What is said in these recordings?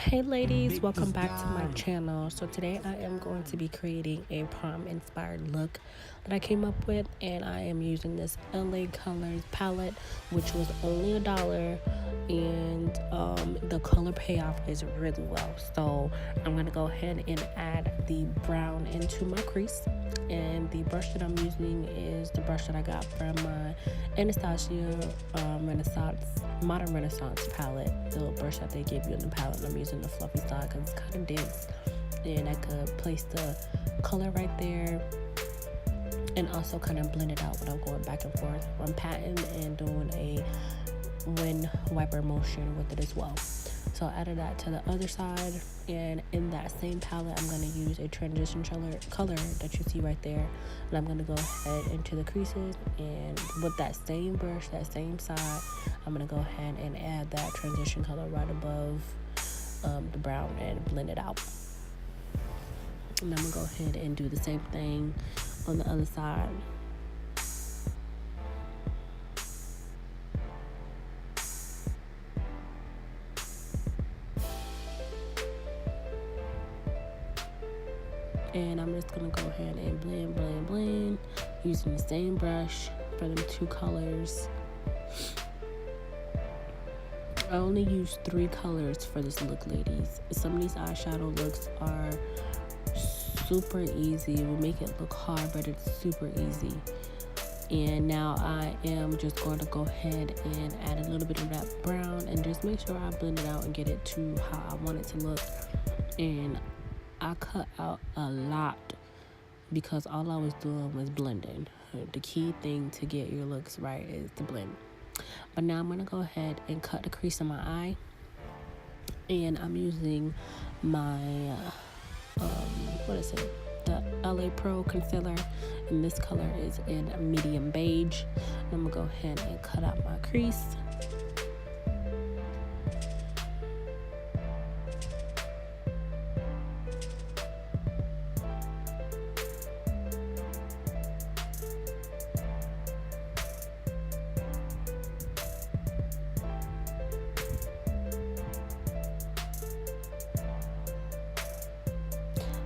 Hey ladies, welcome back to my channel. So today I am going to be creating a prom inspired look that I came up with, and I am using this LA Colors palette, which was only $1, and the color payoff is really well. So I'm going to go ahead and add the brown into my crease, and the brush that I'm using is the brush that I got from my Anastasia Modern Renaissance palette, the brush that they gave you in the palette. And I'm using the fluffy side because it's kind of dense, and I could place the color right there and also kind of blend it out without going back and forth. I'm patting and doing a wind wiper motion with it as well. So I added that to the other side, and in that same palette I'm going to use a transition color that you see right there, and I'm going to go ahead into the creases, and with that same brush, that same side, I'm going to go ahead and add that transition color right above the brown and blend it out. And I'm going to go ahead and do the same thing on the other side. And I'm just gonna go ahead and blend using the same brush for them two colors. I only use 3 colors for this look, ladies. Some of these eyeshadow looks are super easy. It will make it look hard, but it's super easy. And now I am just going to go ahead and add a little bit of that brown and just make sure I blend it out and get it to how I want it to look. And I cut out a lot because all I was doing was blending. The key thing to get your looks right is to blend. But now I'm going to go ahead and cut the crease in my eye. And I'm using my, the LA Pro concealer. And this color is in medium beige. And I'm going to go ahead and cut out my crease.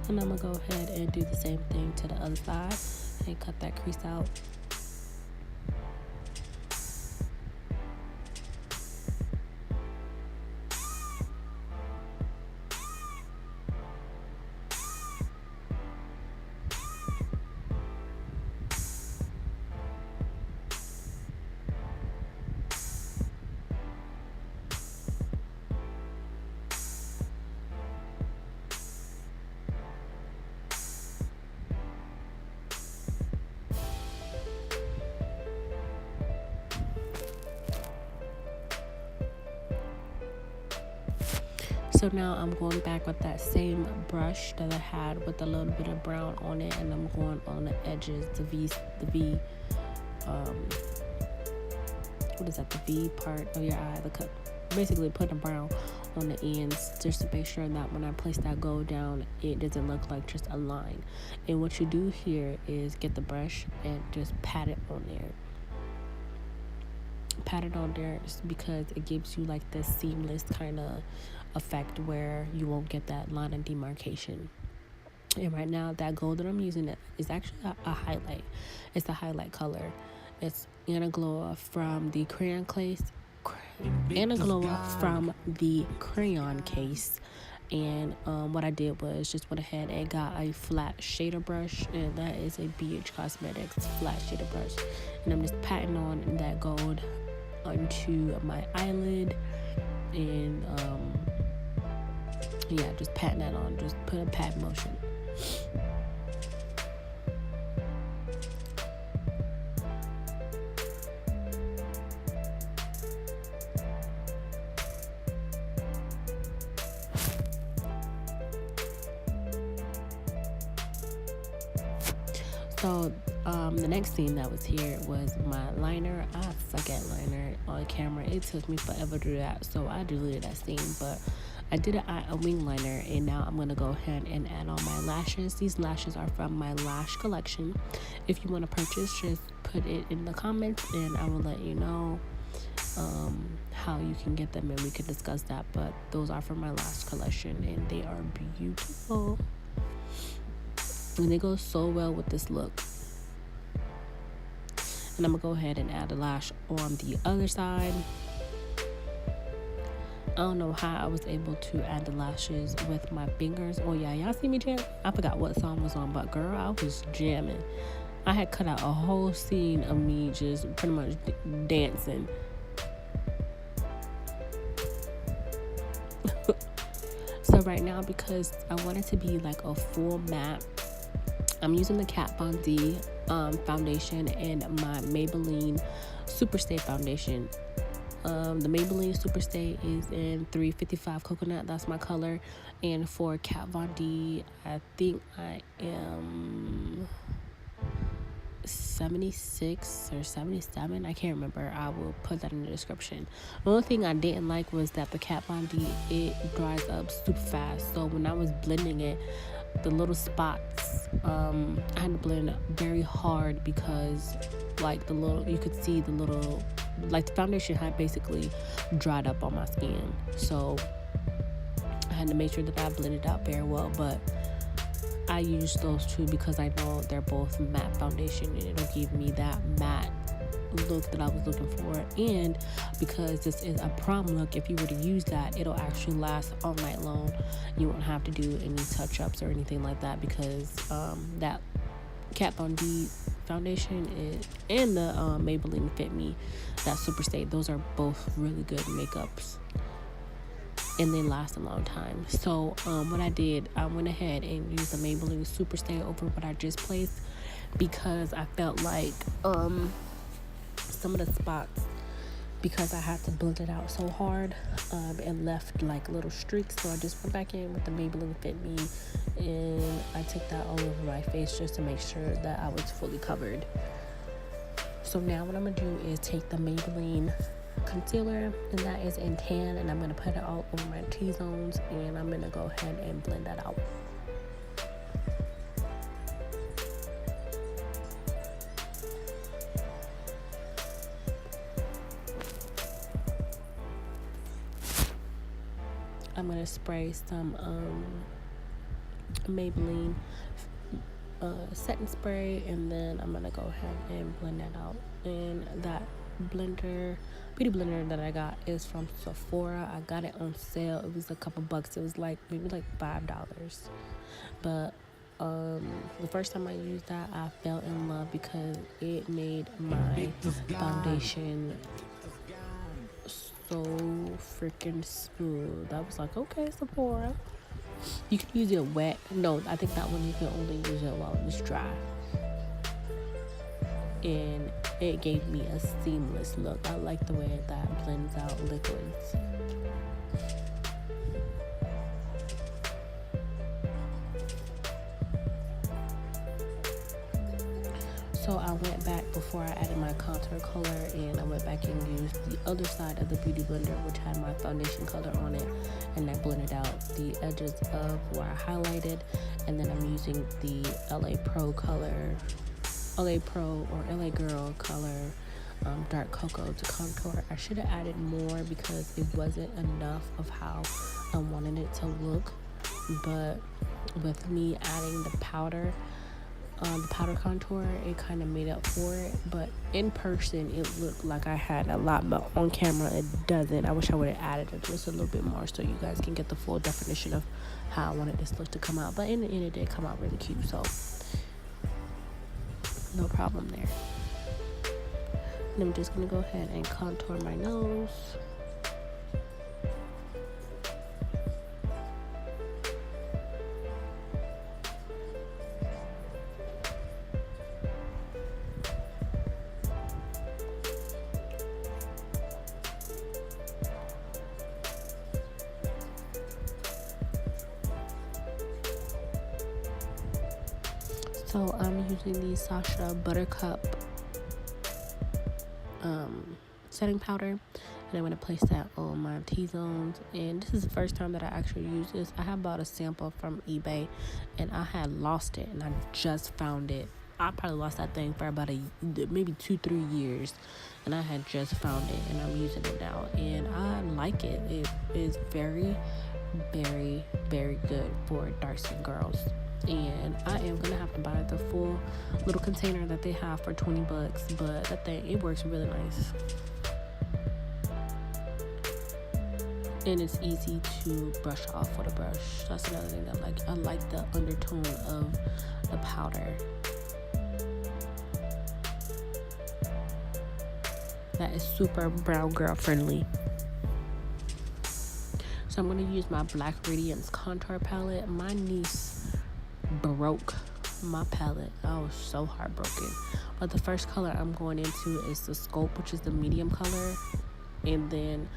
And I'm gonna go ahead and do the same thing to the other side and cut that crease out. So now I'm going back with that same brush that I had with a little bit of brown on it, and I'm going on the edges, the V part of your eye, the cut. Basically putting brown on the ends just to make sure that when I place that gold down, it doesn't look like just a line. And what you do here is get the brush and just pat it on there. Pat it on there just because it gives you like this seamless kind of effect where you won't get that line of demarcation. And right now that gold that I'm using is actually a highlight. It's a highlight color. It's Anaglow from the crayon case. And what I did was just went ahead and got a flat shader brush, and that is a BH Cosmetics flat shader brush, and I'm just patting on that gold onto my eyelid, and yeah, just patting that on, just put a pat motion. So the next thing that was here was my liner. I suck at liner on camera. It took me forever to do that, so I deleted that scene. But I did a wing liner, and now I'm going to go ahead and add on my lashes. These lashes are from my lash collection. If you want to purchase, just put it in the comments and I will let you know. how you can get them, and we could discuss that. But those are from my last collection, and they are beautiful, and they go so well with this look. And I'm gonna go ahead and add a lash on the other side. I don't know how I was able to add the lashes with my fingers. Oh yeah, y'all see me jam? I forgot what song was on, but girl, I was jamming. I had cut out a whole scene of me just pretty much dancing. So right now, because I want it to be like a full matte, I'm using the Kat Von D foundation and my Maybelline Superstay foundation. The Maybelline Superstay is in 355 Coconut. That's my color. And for Kat Von D, I think I am 76 or 77. I can't remember. I will put that in the description. The only thing I didn't like was that the Kat Von D, it dries up super fast. So when I was blending it, the little spots, I had to blend very hard because like the little, you could see the little, like the foundation had basically dried up on my skin. So I had to make sure that I blended out very well. But I use those two because I know they're both matte foundation, and it'll give me that matte look that I was looking for. And because this is a prom look, if you were to use that, it'll actually last all night long. You won't have to do any touch-ups or anything like that, because that Kat Von D foundation is, and the Maybelline Fit Me, that Superstay, those are both really good makeups, and they last a long time. So what I did, I went ahead and used the Maybelline Superstay over what I just placed, because I felt like some of the spots, because I had to blend it out so hard, and left like little streaks. So I just went back in with the Maybelline Fit Me, and I took that all over my face just to make sure that I was fully covered. So now what I'm gonna do is take the Maybelline concealer, and that is in tan, and I'm gonna put it all over my T-zones, and I'm gonna go ahead and blend that out. I'm gonna spray some Maybelline setting spray, and then I'm gonna go ahead and blend that out. And that blender, beauty blender that I got is from Sephora. I got it on sale. It was a couple bucks. It was like maybe like $5. But the first time I used that, I fell in love because it made my foundation so freaking smooth. I was like, okay, Sephora. You can use it wet. No, I think that one you can only use it while it's dry. And it gave me a seamless look. I like the way that blends out liquids. So I went back before I added my contour color, and I went back and used the other side of the beauty blender, which had my foundation color on it, and I blended out the edges of where I highlighted. And then I'm using the LA Pro color, LA Pro or LA Girl color, dark cocoa to contour. I should have added more because it wasn't enough of how I wanted it to look, but with me adding the powder contour, it kind of made up for it. But in person it looked like I had a lot, but on camera it doesn't. I wish I would have added it just a little bit more so you guys can get the full definition of how I wanted this look to come out. But in the end, it did come out really cute, so no problem there. And I'm just gonna go ahead and contour my nose. So I'm using the Sasha Buttercup setting powder, and I'm going to place that on my T-zones. And this is the first time that I actually use this. I have bought a sample from eBay, and I had lost it, and I just found it I probably lost that thing for about maybe 2-3 years, and I had just found it, and I'm using it now, and I like it. It is very, very, very good for dark skin girls. And I am gonna have to buy the full little container that they have for $20, but that thing, it works really nice, and it's easy to brush off with a brush. That's another thing that I like the undertone of the powder. That is super brown girl friendly. So I'm going to use my Black Radiance contour palette. My niece broke my palette. I was so heartbroken. But the first color I'm going into is the Scope, which is the medium color. And then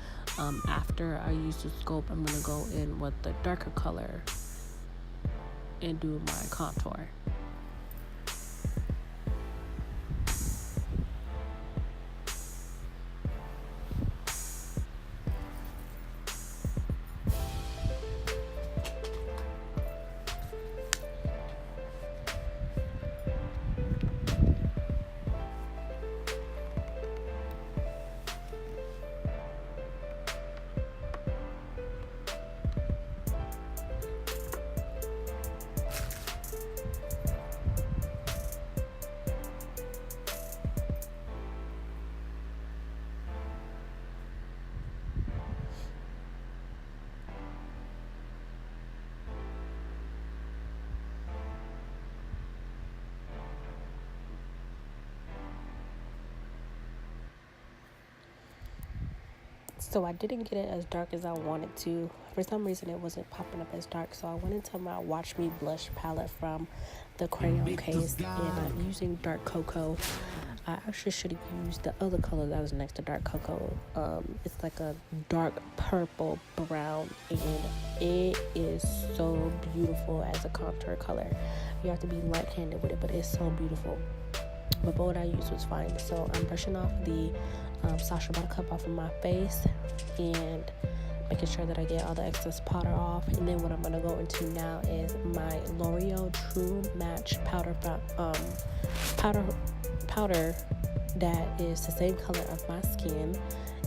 after I use the Scope, I'm going to go in with the darker color and do my contour. So I didn't get it as dark as I wanted to. For some reason, it wasn't popping up as dark. So I went into my Watch Me Blush palette from the crayon case, and I'm using dark cocoa. I actually should have used the other color that was next to dark cocoa. It's like a dark purple brown, and it is so beautiful as a contour color. You have to be light-handed with it, but it's so beautiful. But what I used was fine. So I'm brushing off the Sacha Buttercup off of my face and making sure that I get all the excess powder off. And then what I'm going to go into now is my L'Oreal True Match powder that is the same color of my skin,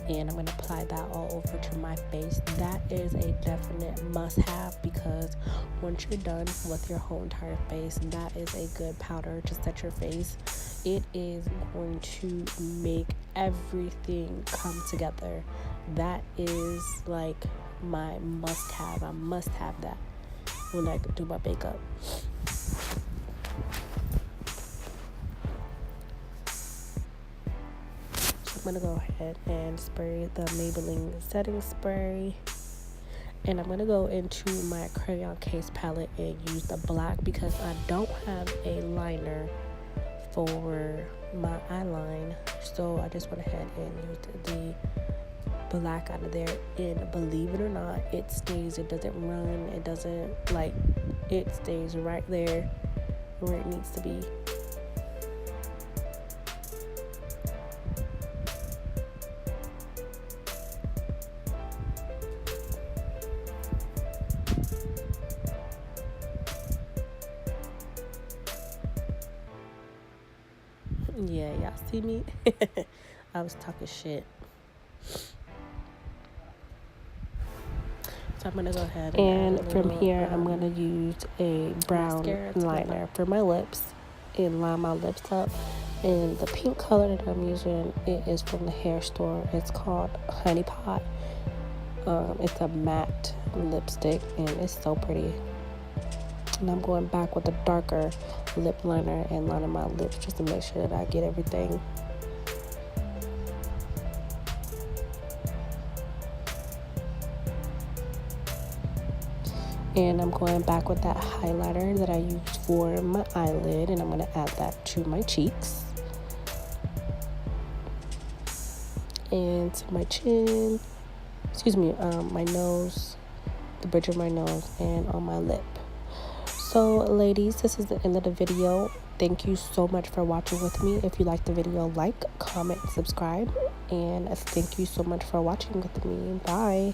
and I'm going to apply that all over to my face. That is a definite must-have, because once you're done with your whole entire face, that is a good powder to set your face. It is going to make everything come together. That is like my must-have. I must have that when I do my makeup. I'm going to go ahead and spray the Maybelline setting spray. And I'm going to go into my crayon case palette and use the black, because I don't have a liner for my eyeline. So I just went ahead and used the black out of there. And believe it or not, it stays. It doesn't run. It doesn't, it stays right there where it needs to be. Yeah, y'all see me? I was talking shit. So I'm going to go ahead and from here I'm going to use a brown liner for my lips and line my lips up. And the pink color that I'm using, it is from the hair store. It's called Honey Pot. It's a matte lipstick, and it's so pretty. And I'm going back with a darker lip liner and lining my lips just to make sure that I get everything. And I'm going back with that highlighter that I used for my eyelid, and I'm going to add that to my cheeks and to my chin, my nose, the bridge of my nose, and on my lip. So ladies, this is the end of the video. Thank you so much for watching with me. If you liked the video, like, comment, subscribe, and thank you so much for watching with me. Bye.